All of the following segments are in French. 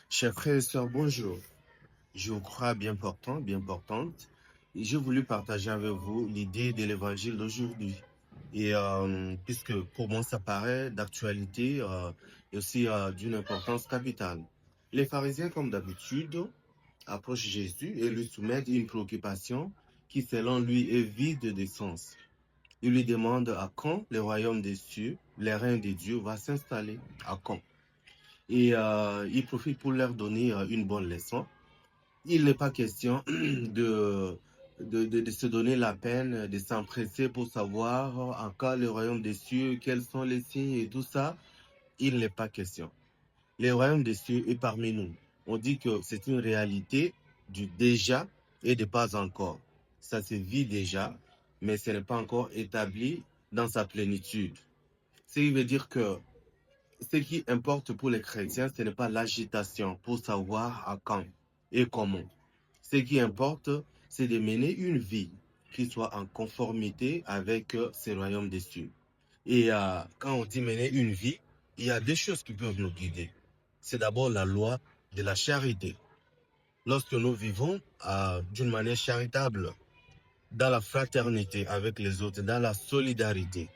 Chers frères et sœurs, bonjour. Je vous crois bien portant, bien portante. Et j'ai voulu partager avec vous l'idée de l'évangile d'aujourd'hui. Et puisque pour moi ça paraît d'actualité et aussi d'une importance capitale. Les pharisiens, comme d'habitude, approchent Jésus et lui soumettent une préoccupation qui, selon lui, est vide de sens. Ils lui demandent à quand le royaume des cieux, le règne de Dieu va s'installer, à quand. Et il profite pour leur donner une bonne leçon. Il n'est pas question de se donner la peine, de s'empresser pour savoir en cas le royaume des cieux, quels sont les signes et tout ça. Il n'est pas question. Le royaume des cieux est parmi nous. On dit que c'est une réalité du déjà et de pas encore. Ça se vit déjà, mais ce n'est pas encore établi dans sa plénitude. Ce qui veut dire que ce qui importe pour les chrétiens, ce n'est pas l'agitation pour savoir à quand et comment. Ce qui importe, c'est de mener une vie qui soit en conformité avec ce royaume des cieux. Et quand on dit mener une vie, il y a deux choses qui peuvent nous guider. C'est d'abord la loi de la charité. Lorsque nous vivons d'une manière charitable, dans la fraternité avec les autres, dans la solidarité,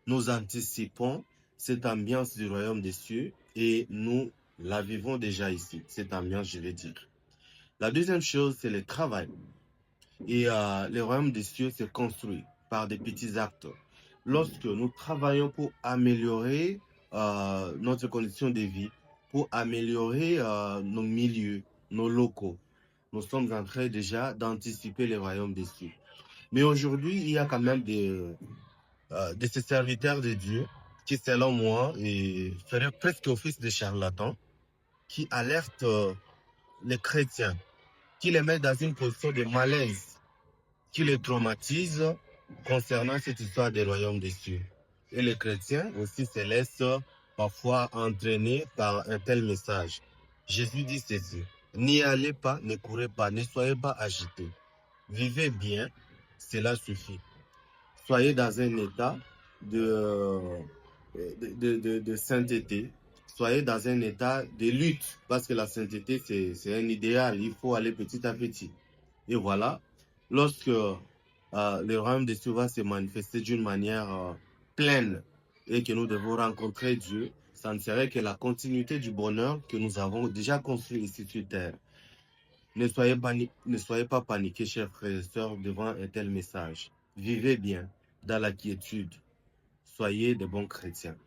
nous anticipons cette ambiance du royaume des cieux et nous la vivons déjà ici, cette ambiance, je vais dire. La deuxième chose, c'est le travail. Et le royaume des cieux se construit par des petits actes. Lorsque nous travaillons pour améliorer notre condition de vie, pour améliorer nos milieux, nos locaux, nous sommes en train déjà d'anticiper le royaume des cieux. Mais aujourd'hui, il y a quand même de ces serviteurs de Dieu qui, selon moi, feraient presque office de charlatans, qui alertent les chrétiens, qui les mettent dans une position de malaise, qui les traumatisent concernant cette histoire des royaumes des cieux. Et les chrétiens aussi se laissent parfois entraîner par un tel message. Jésus dit ceci: n'y allez pas, ne courez pas, ne soyez pas agités. Vivez bien, cela suffit. Soyez dans un état de sainteté. Soyez dans un état de lutte, parce que la sainteté, c'est un idéal. Il faut aller petit à petit. Et voilà, lorsque le royaume des cieux va se manifester d'une manière pleine et que nous devons rencontrer Dieu, ça ne serait que la continuité du bonheur que nous avons déjà construit ici sur terre. Ne soyez pas paniqués, chers frères et sœurs, devant un tel message. Vivez bien dans la quiétude. Soyez de bons chrétiens.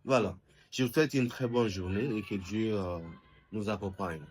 Voilà. Je vous souhaite une très bonne journée et que Dieu nous accompagne.